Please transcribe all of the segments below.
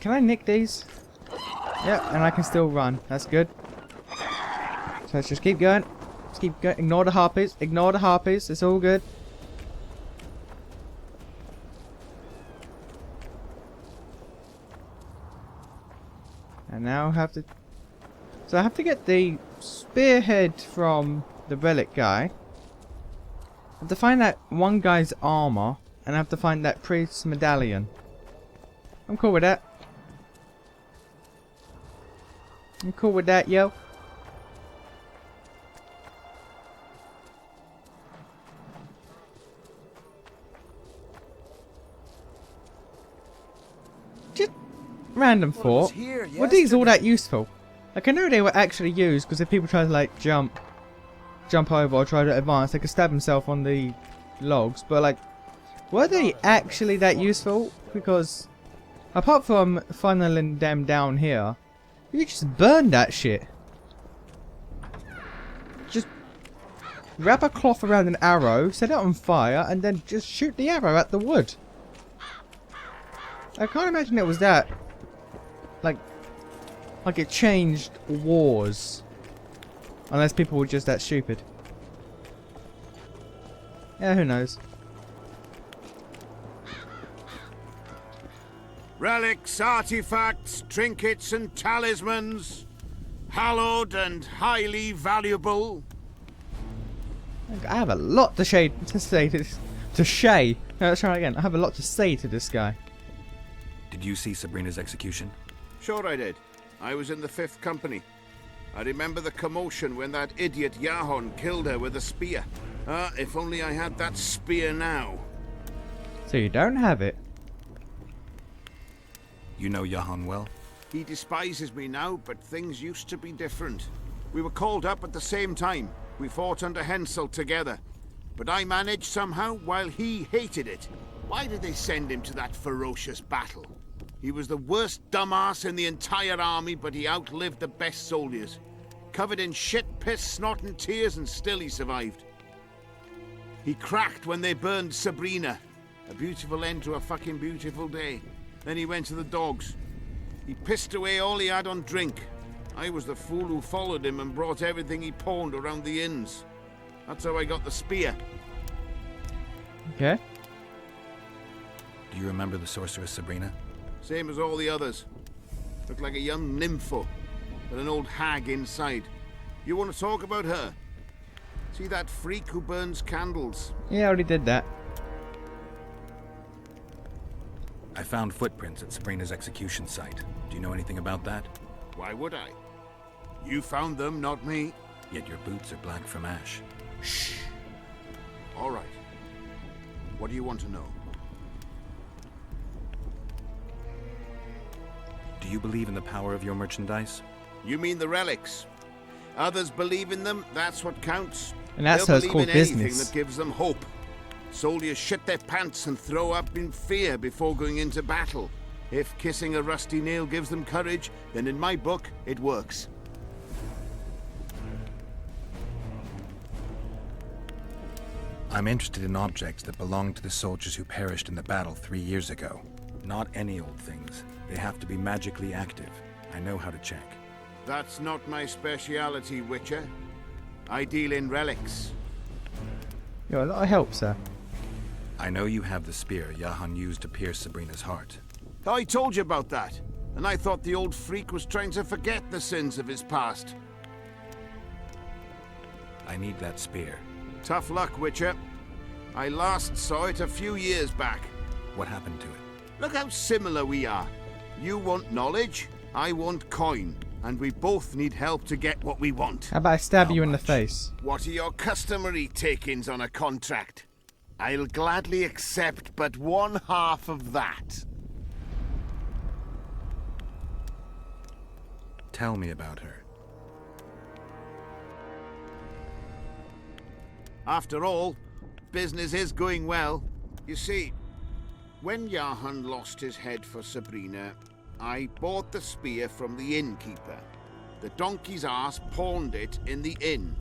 can I nick these? Yeah, and I can still run. That's good. So let's just keep going. Let's keep going. Ignore the harpies. Ignore the harpies. It's all good. And now I have to... So I have to get the spearhead from the Relic guy. I have to find that one guy's armor. And I have to find that priest's medallion. I'm cool with that. I'm cool with that, yo. Just random thought. Were these all that useful? Like, I know they were actually used because if people try to like jump over or try to advance, they could stab themselves on the logs. But like, were they actually that useful? Because apart from funneling them down here, you just burn that shit. Just wrap a cloth around an arrow, set it on fire, and then just shoot the arrow at the wood. I can't imagine it was that. Like it changed wars. Unless people were just that stupid. Yeah, who knows. Relics, artifacts, trinkets and talismans. Hallowed and highly valuable. I have a lot to say to this. No, let's try again. I have a lot to say to this guy. Did you see Sabrina's execution? Sure I did. I was in the 5th Company. I remember the commotion when that idiot Yahon killed her with a spear. If only I had that spear now. So you don't have it? You know Yahon well? He despises me now, but things used to be different. We were called up at the same time. We fought under Hensel together. But I managed somehow while he hated it. Why did they send him to that ferocious battle? He was the worst dumbass in the entire army, but he outlived the best soldiers. Covered in shit, piss, snot and tears, and still he survived. He cracked when they burned Sabrina. A beautiful end to a fucking beautiful day. Then he went to the dogs. He pissed away all he had on drink. I was the fool who followed him and brought everything he pawned around the inns. That's how I got the spear. Okay. Do you remember the sorceress Sabrina? Same as all the others. Looked like a young nympho, with an old hag inside. You want to talk about her? See that freak who burns candles? Yeah, I already did that. I found footprints at Sabrina's execution site. Do you know anything about that? Why would I? You found them, not me. Yet your boots are black from ash. Shh. All right. What do you want to know? Do you believe in the power of your merchandise? You mean the relics? Others believe in them, that's what counts. And that's They'll how it's called believe in anything business. that gives them hope. Soldiers shit their pants and throw up in fear before going into battle. If kissing a rusty nail gives them courage, then in my book, it works. I'm interested in objects that belong to the soldiers who perished in the battle 3 years ago. Not any old things. They have to be magically active. I know how to check. That's not my speciality, Witcher. I deal in relics. You're a lot of help, sir. I know you have the spear Yahon used to pierce Sabrina's heart. I told you about that, and I thought the old freak was trying to forget the sins of his past. I need that spear. Tough luck, Witcher. I last saw it a few years back. What happened to it? Look how similar we are. You want knowledge, I want coin, and we both need help to get what we want. How about I stab How you in the much? face? What are your customary takings on a contract? I'll gladly accept but 1/2 of that. Tell me about her. After all, business is going well. You see, when Yahon lost his head for Sabrina, I bought the spear from the innkeeper. The donkey's ass pawned it in the inn.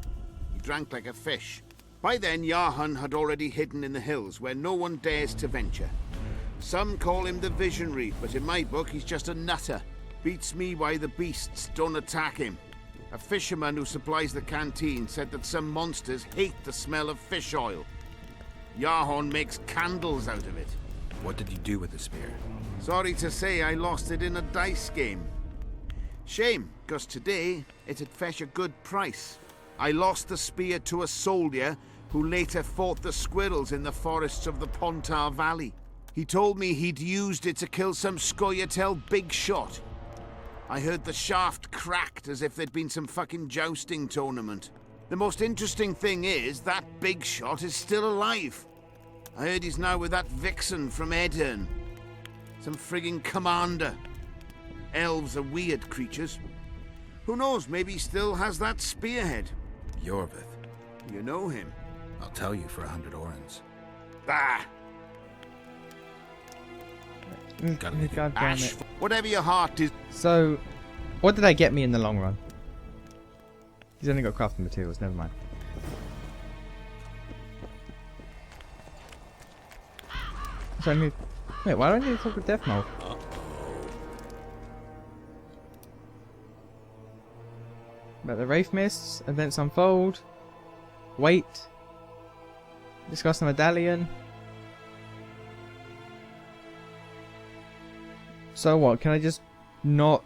He drank like a fish. By then, Yahon had already hidden in the hills where no one dares to venture. Some call him the Visionary, but in my book he's just a nutter. Beats me why the beasts don't attack him. A fisherman who supplies the canteen said that some monsters hate the smell of fish oil. Yarhorn makes candles out of it. What did you do with the spear? Sorry to say I lost it in a dice game. Shame, because today it'd fetch a good price. I lost the spear to a soldier who later fought the squirrels in the forests of the Pontar Valley. He told me he'd used it to kill some Scoia'tael big shot. I heard the shaft cracked as if there'd been some fucking jousting tournament. The most interesting thing is that big shot is still alive. I heard he's now with that vixen from Edirn. Some frigging commander. Elves are weird creatures. Who knows, maybe he still has that spearhead. Yorvith. You know him? I'll tell you for 100 orens. Bah! Got anything? God damn Ash, it. whatever your heart is. So, what did I get me in the long run? He's only got crafting materials, never mind. So I need... Wait, why do I need to talk with Death Mole? About the Wraith Mists, Events Unfold, Wait, Discuss the Medallion. So what, can I just not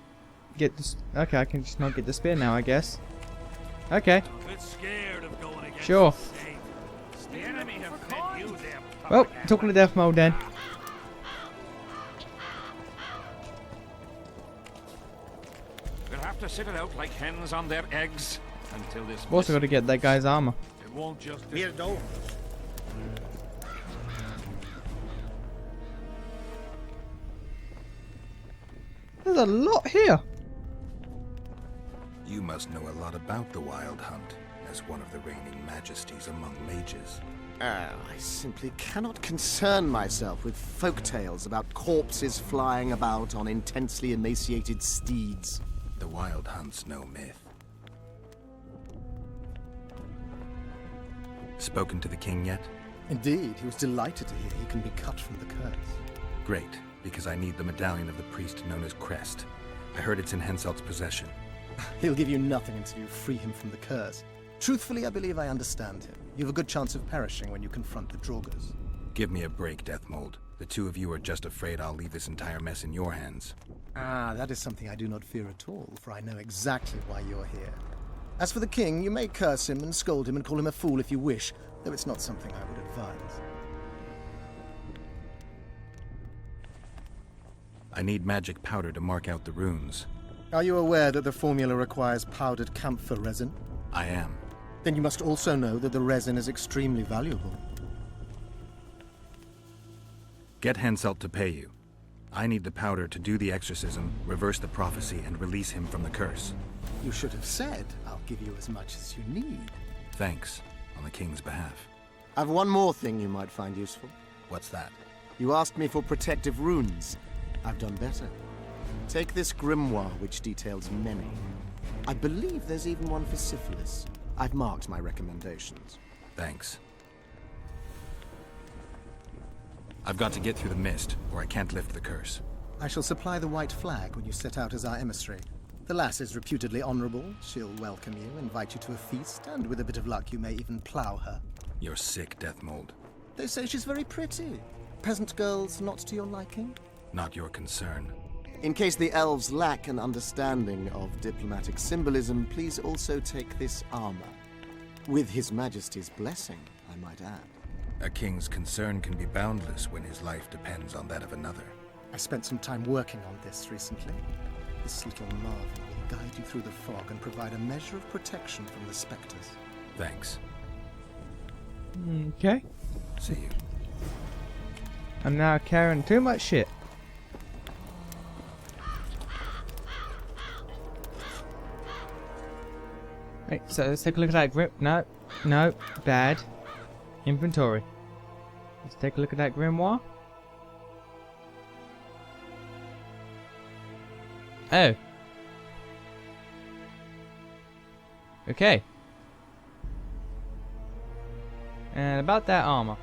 get this? Okay, I can just not get the spear now, I guess. Okay. Sure. Well, talking to Death Mode then. We'll have to sit it out like hens on their eggs until this. I've also got to get that guy's armor. It won't just. Here, though. There's a lot here. You must know a lot about the Wild Hunt, as one of the reigning majesties among mages. I simply cannot concern myself with folk tales about corpses flying about on intensely emaciated steeds. The Wild Hunt's no myth. Spoken to the king yet? Indeed, he was delighted to hear he can be cut from the curse. Great, because I need the medallion of the priest known as Crest. I heard it's in Henselt's possession. He'll give you nothing until you free him from the curse. Truthfully, I believe I understand him. You have a good chance of perishing when you confront the Draugrs. Give me a break, Deathmold. The two of you are just afraid I'll leave this entire mess in your hands. Ah, that is something I do not fear at all, for I know exactly why you're here. As for the king, you may curse him and scold him and call him a fool if you wish, though it's not something I would advise. I need magic powder to mark out the runes. Are you aware that the formula requires powdered camphor resin? I am. Then you must also know that the resin is extremely valuable. Get Henselt to pay you. I need the powder to do the exorcism, reverse the prophecy, and release him from the curse. You should have said, I'll give you as much as you need. Thanks, on the king's behalf. I've one more thing you might find useful. What's that? You asked me for protective runes. I've done better. Take this grimoire, which details many. I believe there's even one for syphilis. I've marked my recommendations. Thanks. I've got to get through the mist, or I can't lift the curse. I shall supply the white flag when you set out as our emissary. The lass is reputedly honorable. She'll welcome you, invite you to a feast, and with a bit of luck you may even plough her. You're sick, Deathmold. They say she's very pretty. Peasant girls not to your liking? Not your concern. In case the elves lack an understanding of diplomatic symbolism, please also take this armor. With His Majesty's blessing, I might add. A king's concern can be boundless when his life depends on that of another. I spent some time working on this recently. This little marvel will guide you through the fog and provide a measure of protection from the specters. Thanks. Okay. See you. I'm now carrying too much shit. Right, so let's take a look at that grip. No, no, bad. Inventory. Let's take a look at that grimoire. Oh. Okay. And about that armor.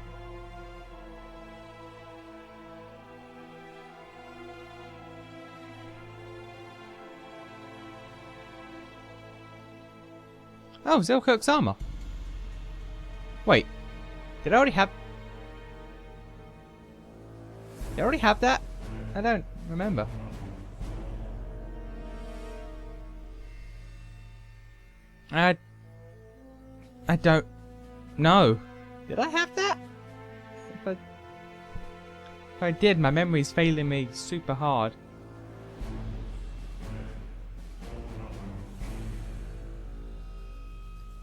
Oh, Zelkirk's armor. Wait. Did I already have... Did I already have that? I don't remember. I don't know. Did I have that? If I did, my memory's failing me super hard.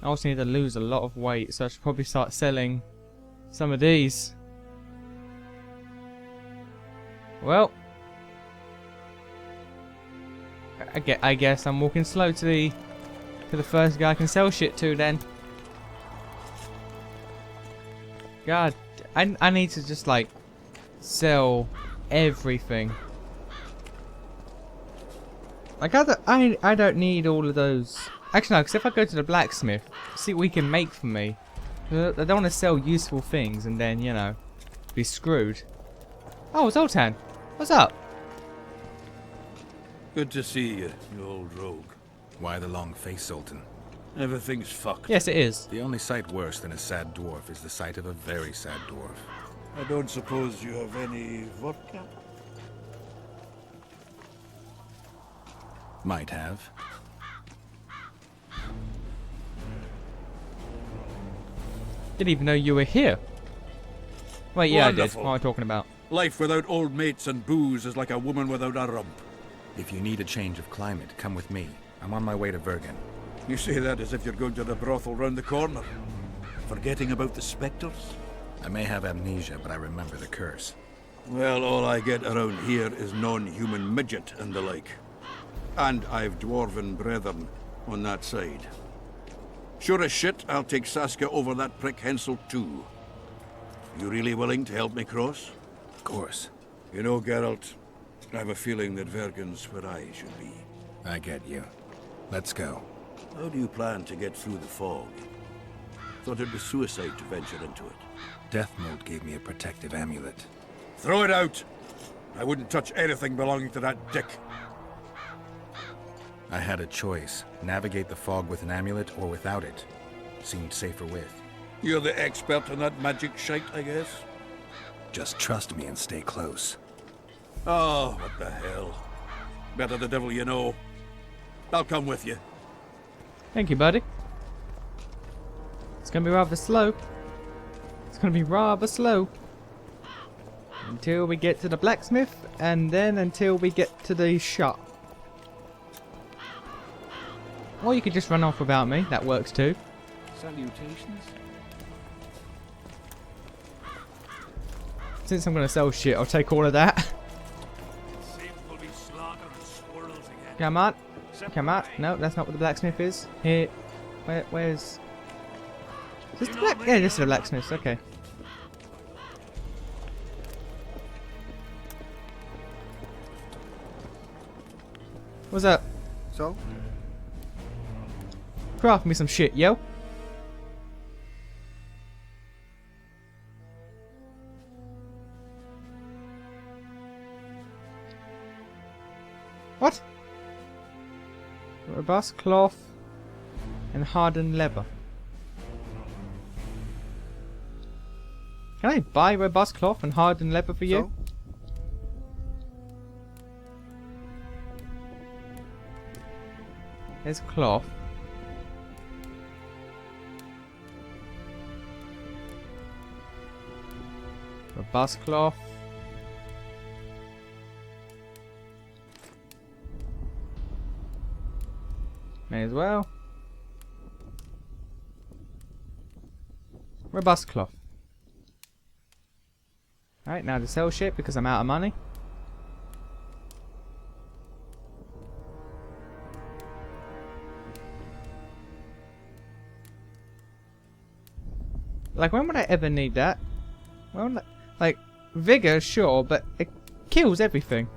I also need to lose a lot of weight, so I should probably start selling some of these. Well, I guess I'm walking slow to the first guy I can sell shit to then. God, I need to just like sell everything. Like I don't need all of those. Actually no, because if I go to the blacksmith, see what he can make for me. I don't want to sell useful things and then, you know, be screwed. Oh, Zoltan, what's up? Good to see you, you old rogue. Why the long face, Sultan? Everything's fucked. Yes, it is. The only sight worse than a sad dwarf is the sight of a very sad dwarf. I don't suppose you have any vodka? Might have. Didn't even know you were here. Wait, yeah, Wonderful. I did. What am I talking about? Life without old mates and booze is like a woman without a rump. If you need a change of climate, come with me. I'm on my way to Vergen. You say that as if you're going to the brothel round the corner. Forgetting about the spectres? I may have amnesia, but I remember the curse. Well, all I get around here is non-human midget and the like. And I've dwarven brethren on that side. Sure as shit, I'll take Saskia over that prick Hensel too. You really willing to help me cross? Of course. You know, Geralt, I have a feeling that Vergen's where I should be. I get you. Let's go. How do you plan to get through the fog? Thought it was suicide to venture into it. Death Mode gave me a protective amulet. Throw it out! I wouldn't touch anything belonging to that dick. I had a choice. Navigate the fog with an amulet or without it. Seemed safer with. You're the expert in that magic shite, I guess? Just trust me and stay close. Oh, what the hell. Better the devil you know. I'll come with you. Thank you, buddy. It's gonna be rather slow. It's gonna be rather slow. Until we get to the blacksmith, and then until we get to the shop. Or you could just run off without me, that works too. Salutations. Since I'm gonna sell shit, I'll take all of that. Come on. Come on. No, that's not what the blacksmith is. Here. Where's... Is this the black... Yeah, this is the blacksmith, okay. What's up? So? Craft me some shit, yo. What? Robust cloth and hardened leather. Can I buy robust cloth and hardened leather for you? There's cloth. Robust cloth. May as well. Robust cloth. Alright, now to sell shit because I'm out of money. Like, when would I ever need that? Well, like, vigor, sure, but it kills everything.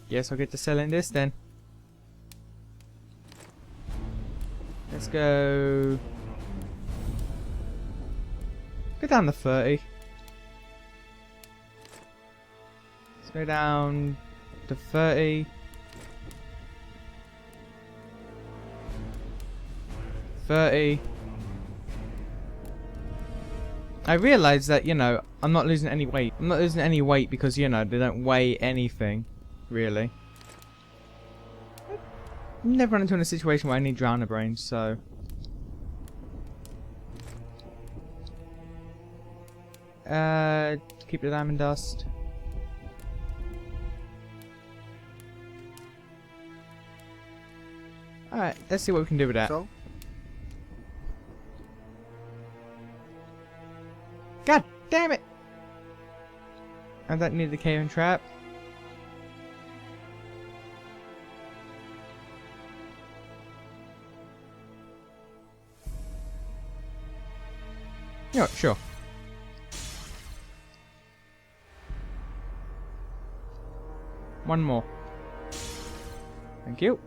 Guess I'll get to selling this then. Let's go... Go down to 30. Let's go down to 30. 30. I realised that, you know, I'm not losing any weight. I'm not losing any weight because, you know, they don't weigh anything, really. I've never run into a situation where I need drowner brains, so... keep the diamond dust. Alright, let's see what we can do with that. So? God damn it! I don't need the cave and trap. Yeah, sure. One more. Thank you.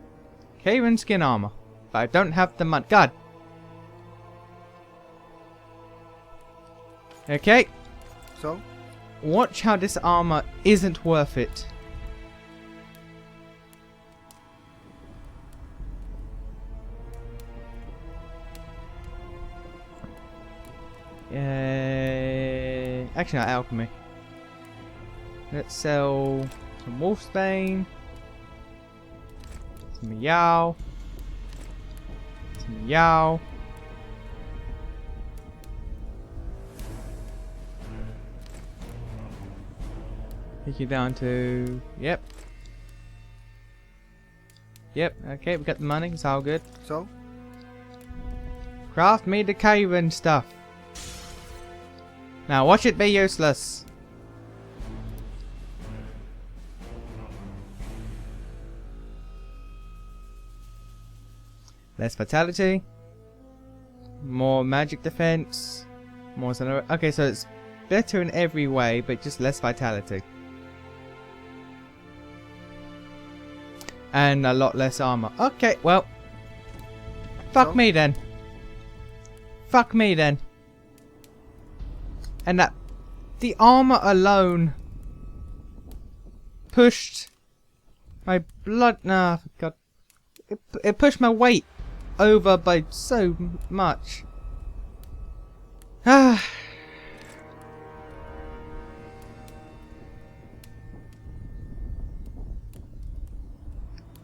Cave and skin armor. But I don't have the mud. God! Okay. So? Watch how this armor isn't worth it. Actually, not alchemy. Let's sell some wolfsbane. Some meow. Some meow. Take you down to... Yep. Yep, okay, we got the money, it's all good. So? Craft me the cave and stuff. Now watch it be useless. Less fatality. More magic defense. More... Okay, so it's better in every way, but just less vitality. And a lot less armor. Okay, well. Fuck me then. Fuck me then. And that... The armor alone... pushed... my blood... Nah, God. It pushed my weight over by so much. Ah...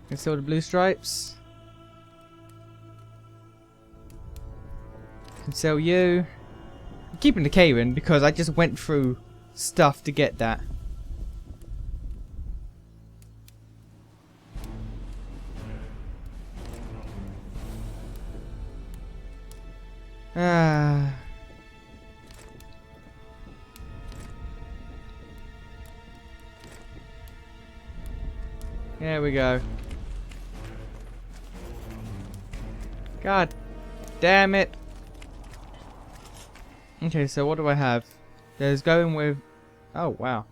Can sell the blue stripes. Can sell you. I'm keeping the cave-in because I just went through stuff to get that. Ah. There we go. God damn it. Okay, so what do I have? There's going with... Oh, wow.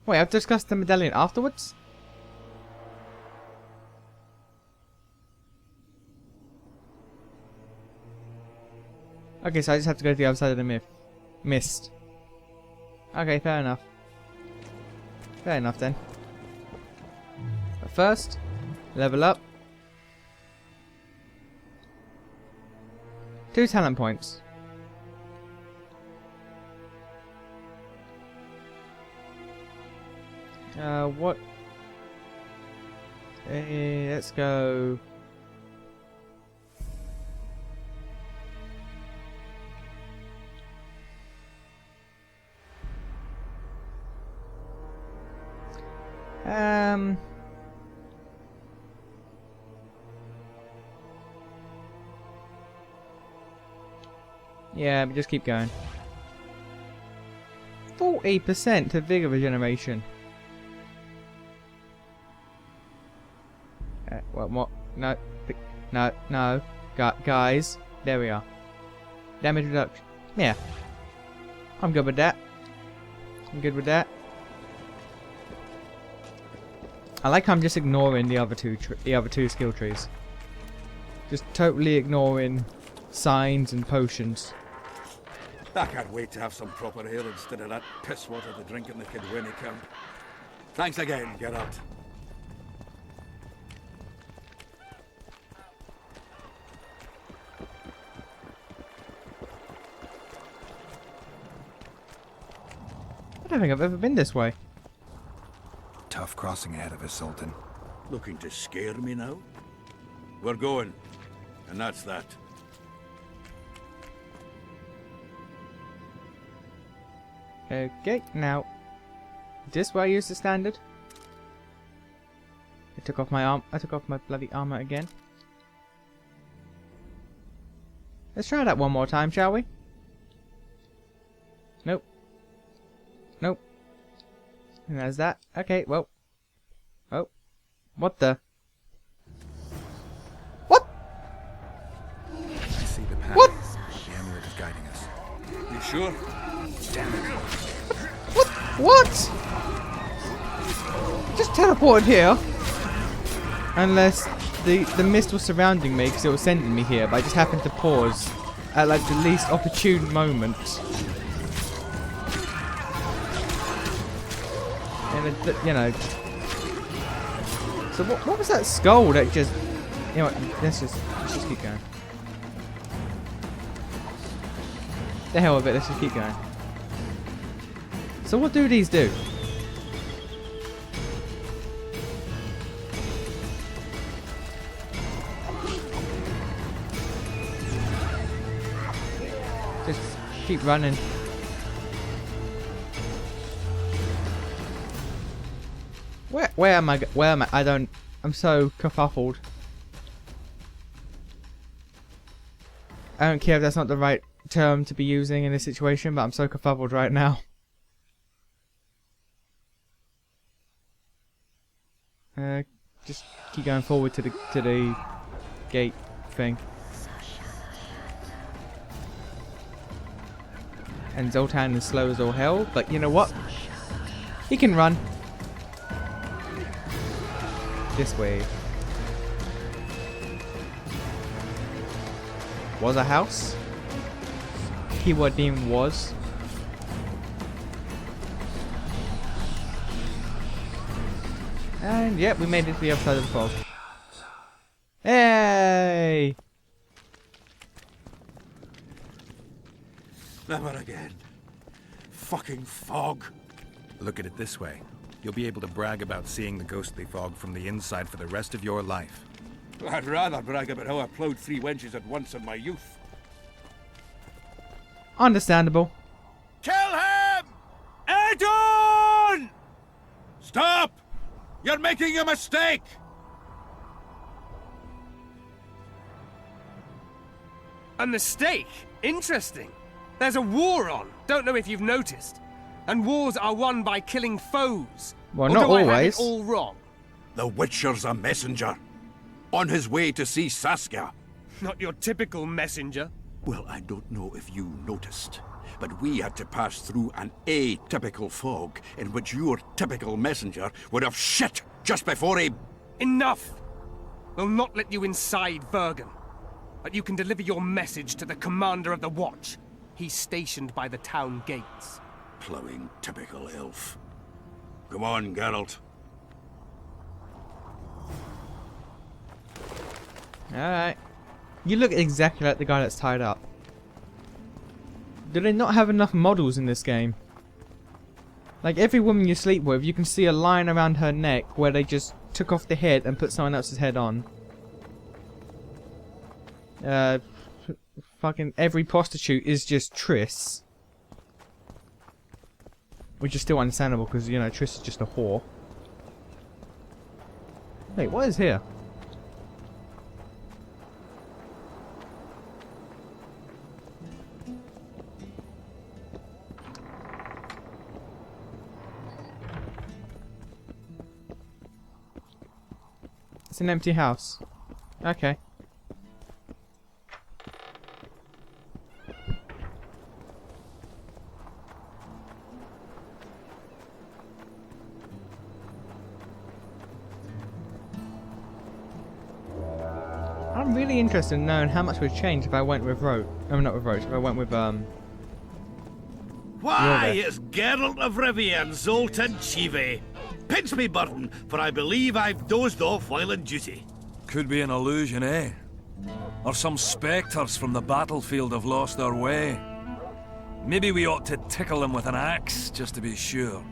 Wait, I've discussed the medallion afterwards? Okay, so I just have to go to the other side of the mist. Okay, fair enough. Fair enough then. But first, level up. 2 talent points. What? Let's go. Yeah, but just keep going. 40% to vigor regeneration. What? No. No. No. Guys. There we are. Damage reduction. Yeah. I'm good with that. I'm good with that. I like how I'm just ignoring the other two skill trees. Just totally ignoring signs and potions. I can't wait to have some proper ale instead of that piss water they drink in the Kidwini camp. Thanks again, Geralt. don't think I've ever been this way. Tough crossing ahead of us, Sultan. Looking to scare me now? We're going. And that's that. Okay, now, is this where I use the standard? I took off my bloody armor again. Let's try that one more time, shall we? Nope. Nope. And there's that. Okay, well. Oh. What the? What? I see the path. What? The amulet is guiding us. You sure? Damn it. What? Just teleported here. Unless the mist was surrounding me because it was sending me here, but I just happened to pause at like the least opportune moment. And it, you know. So what was that skull that just? You know what? Let's just keep going. The hell with it. Let's just keep going. So what do these do? Just keep running. Where am I? Where am I? I don't. I'm so kerfuffled. I don't care if that's not the right term to be using in this situation, but I'm so kerfuffled right now. Just keep going forward to the gate thing. And Zoltan is slow as all hell, but you know what? He can run. This way. Was a house? Keyword being was. And yep, we made it to the other side of the fog. Hey! Never again. Fucking fog. Look at it this way. You'll be able to brag about seeing the ghostly fog from the inside for the rest of your life. I'd rather brag about how I ploughed 3 wenches at once in my youth. Understandable. Kill him! Adon! Stop! You're making a mistake! A mistake? Interesting. There's a war on. Don't know if you've noticed. And wars are won by killing foes. Well, Or not do I have always. it all wrong? The Witcher's a messenger. On his way to see Saskia. Not your typical messenger. Well, I don't know if you noticed, but we had to pass through an atypical fog in which your typical messenger would have shit just before he... Enough! We'll not let you inside Bergen. But you can deliver your message to the commander of the watch. He's stationed by the town gates. Ploughing typical elf. Come on, Geralt. Alright. You look exactly like the guy that's tied up. Do they not have enough models in this game? Like every woman you sleep with, you can see a line around her neck where they just took off the head and put someone else's head on. Fucking every prostitute is just Triss. Which is still understandable because, you know, Triss is just a whore. Wait, what is here? It's an empty house. Okay. I'm really interested in knowing how much would change if I went with Roach. I mean, not with Roach. If I went with Why, Yoda. it's Geralt of Rivia and Zoltan Chive. Pinch me, Burton, for I believe I've dozed off while on duty. Could be an illusion, eh? Or some spectres from the battlefield have lost their way. Maybe we ought to tickle him with an axe, just to be sure.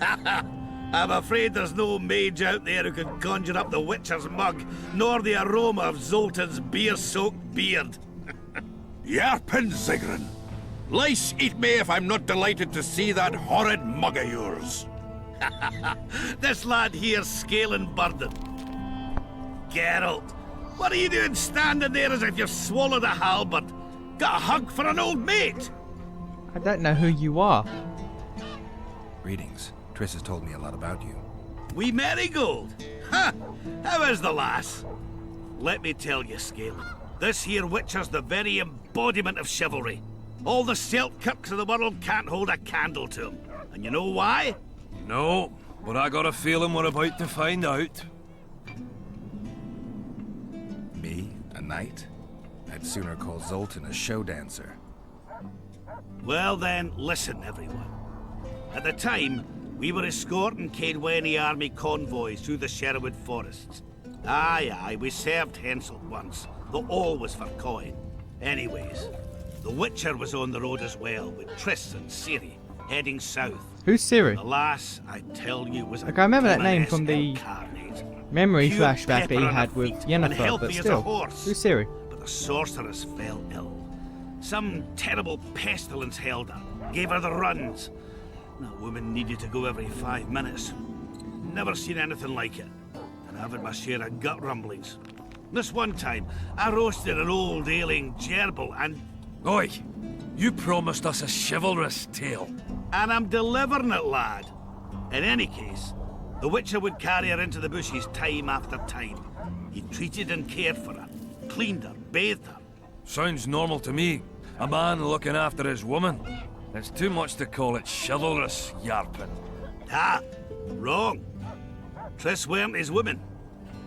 I'm afraid there's no mage out there who can conjure up the Witcher's mug, nor the aroma of Zoltan's beer-soaked beard. Yarpin Zigrin! Lice eat me if I'm not delighted to see that horrid mug of yours. This lad here's scaling burden. Geralt, what are you doing standing there as if you've swallowed a halberd? Got a hug for an old mate? I don't know who you are. Greetings. Triss has told me a lot about you. Wee Marigold? Ha! How is the lass? Let me tell you, Scalen, this here Witcher's the very embodiment of chivalry. All the Selkirks of the world can't hold a candle to him. And you know why? No, but I got a feeling we're about to find out. Me? A knight? I'd sooner call Zoltan a show dancer. Well then, listen everyone. At the time, we were escorting Caedwene army convoys through the Sherwood forests. Aye, we served Henselt once, though all was for coin. Anyways, the Witcher was on the road as well, with Triss and Ciri, heading south. Who's Ciri? The lass, I tell you, was Like, I remember that name from the incarnate. memory Pure flashback that pepper he on had her with feet, and Yennefer, healthy but as a still. horse. Who's Ciri? But the sorceress fell ill. Some terrible pestilence held her, gave her the runs. That woman needed to go every 5 minutes. Never seen anything like it. And I've had my share of gut rumblings. This one time, I roasted an old ailing gerbil and Oi! You promised us a chivalrous tale. I'm delivering it, lad. In any case, the Witcher would carry her into the bushes time after time. He treated and cared for her, cleaned her, bathed her. Sounds normal to me. A man looking after his woman. It's too much to call it chivalrous, Yarpin. Ah, wrong. Triss weren't his woman.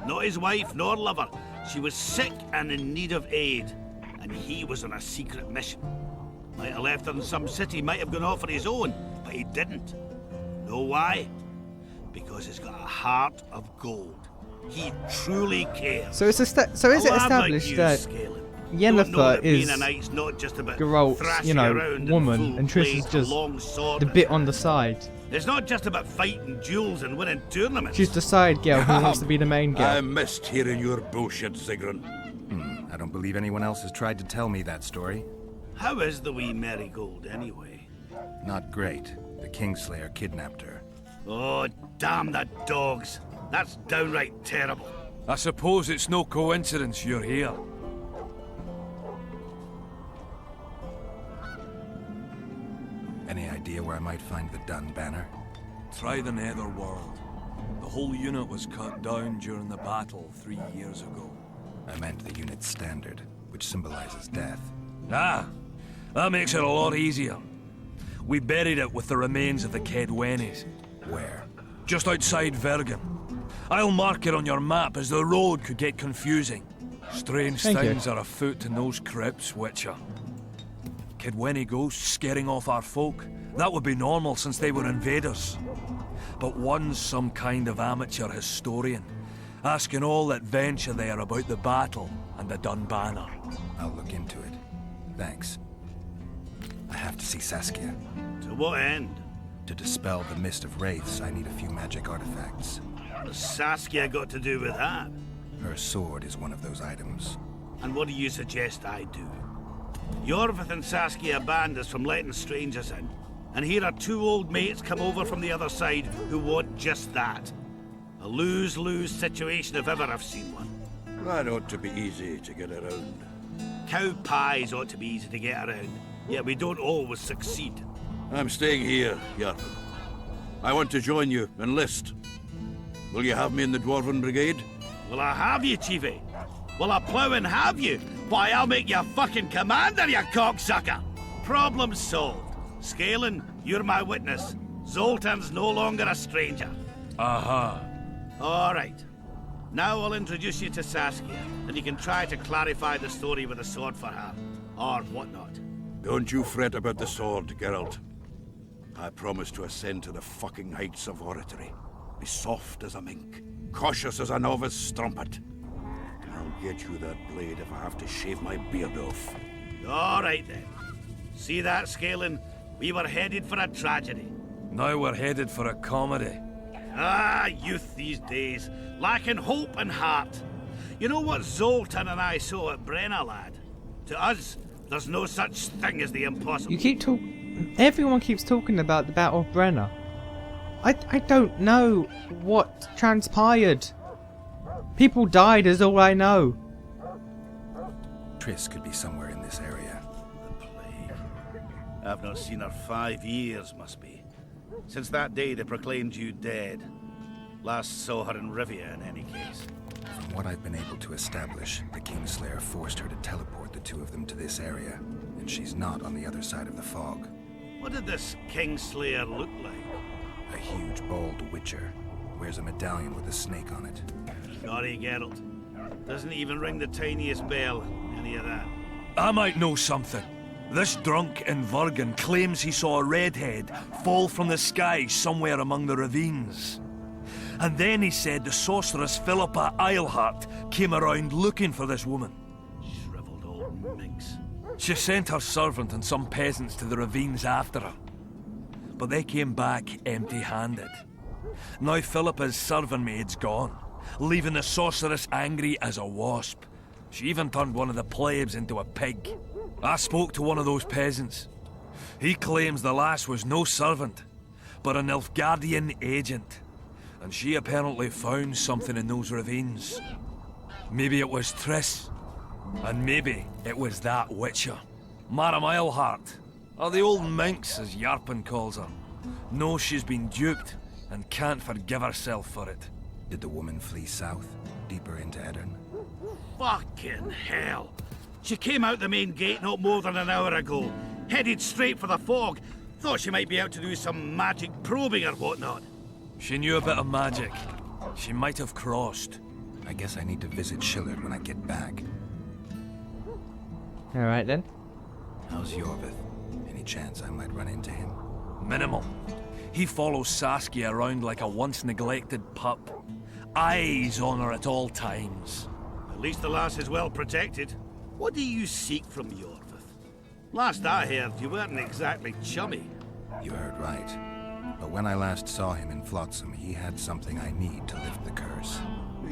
Not his wife nor lover. She was sick and in need of aid. And he was on a secret mission. Might have left her in some city, might have gone off on his own, but he didn't. Know why? Because he's got a heart of gold. He truly cares. So it's is it established that Yennefer is Geralt's, you know, woman, and Triss is just the bit on the side? It's not just about fighting duels and winning tournaments. She's the side girl who wants to be the main girl. I missed hearing your bullshit, Zigrin. I don't believe anyone else has tried to tell me that story. How is the wee Marigold, anyway? Not great. The Kingslayer kidnapped her. Oh, damn the dogs. That's downright terrible. I suppose it's no coincidence you're here. Any idea where I might find the Dun banner? Try the Netherworld. The whole unit was cut down during the battle 3 years ago. I meant the unit's standard, which symbolizes death. Ah, that makes it a lot easier. We buried it with the remains of the Caedwenes. Where? Just outside Vergen. I'll mark it on your map as the road could get confusing. Strange things are afoot in those crypts, Witcher. Caedwene ghosts scaring off our folk. That would be normal since they were invaders. But one's some kind of amateur historian, asking all that venture there about the battle and the Dun banner. I'll look into it. Thanks. I have to see Saskia. To what end? To dispel the mist of wraiths, I need a few magic artifacts. What's Saskia got to do with that? Her sword is one of those items. And what do you suggest I do? Yorvith and Saskia banned us from letting strangers in. And here are 2 old mates come over from the other side who want just that. A lose-lose situation if ever I've seen one. That ought to be easy to get around. Cow pies ought to be easy to get around. Yet we don't always succeed. I'm staying here, Yarpin. I want to join you, enlist. Will you have me in the Dwarven Brigade? Will I have you, Chiefy? Will I plough and have you? Why, I'll make you fucking commander, you cocksucker! Problem solved. Scalen, you're my witness. Zoltan's no longer a stranger. Aha. All right. Now I'll introduce you to Saskia, and you can try to clarify the story with a sword for her. Or whatnot. Don't you fret about the sword, Geralt. I promise to ascend to the fucking heights of oratory. Be soft as a mink, cautious as a novice strumpet. I'll get you that blade if I have to shave my beard off. All right then. See that, Scalen? We were headed for a tragedy. Now we're headed for a comedy. Ah, youth these days, lacking hope and heart. You know what Zoltan and I saw at Brenna, lad? To us, there's no such thing as the impossible. You keep everyone keeps talking about the Battle of Brenna. I don't know what transpired. People died is all I know. Triss could be somewhere in this area. The plague. I've not seen her 5 years, must be. Since that day they proclaimed you dead. Last saw her in Rivia, in any case. From what I've been able to establish, the Kingslayer forced her to teleport the two of them to this area, and she's not on the other side of the fog. What did this Kingslayer look like? A huge, bald witcher. Wears a medallion with a snake on it. Naughty Geralt. Doesn't even ring the tiniest bell, any of that. I might know something. This drunk in Vergen claims he saw a redhead fall from the sky somewhere among the ravines. And then he said the sorceress Philippa Eilhart came around looking for this woman. Shriveled old minx. She sent her servant and some peasants to the ravines after her. But they came back empty-handed. Now Philippa's servant maid's gone, leaving the sorceress angry as a wasp. She even turned one of the plebs into a pig. I spoke to one of those peasants. He claims the lass was no servant, but an Nilfgaardian agent. And she apparently found something in those ravines. Maybe it was Triss. And maybe it was that witcher. Madame Eilhart, or the old minx as Yarpen calls her, knows she's been duped and can't forgive herself for it. Did the woman flee south, deeper into Edirn? Fucking hell! She came out the main gate not more than an hour ago, headed straight for the fog. Thought she might be out to do some magic probing or whatnot. She knew a bit of magic. She might have crossed. I guess I need to visit Shillard when I get back. Alright then. How's Yorvith? Any chance I might run into him? Minimal. He follows Saskia around like a once-neglected pup. Eyes on her at all times. At least the lass is well protected. What do you seek from Yorvith? Last I heard, you weren't exactly chummy. You heard right. But when I last saw him in Flotsam, he had something I need to lift the curse.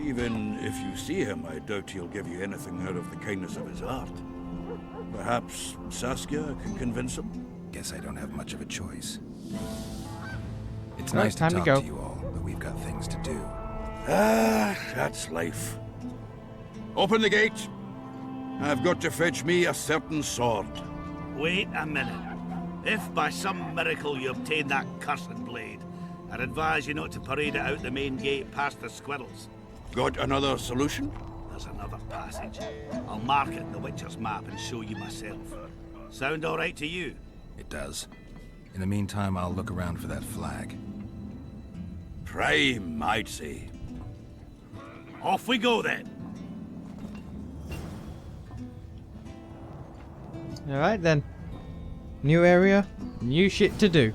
Even if you see him, I doubt he'll give you anything out of the kindness of his heart. Perhaps Saskia can convince him? Guess I don't have much of a choice. It's Well, nice to time to talk go. to you all, but we've got things to do. Ah, that's life. Open the gate. I've got to fetch me a certain sword. Wait a minute. If by some miracle you obtain that cursed blade, I'd advise you not to parade it out the main gate past the squirrels. Got another solution? There's another passage. I'll mark it in the Witcher's map and show you myself. Sound all right to you? It does. In the meantime, I'll look around for that flag. Prime, I'd say. Off we go then. Alright then. New area, new shit to do.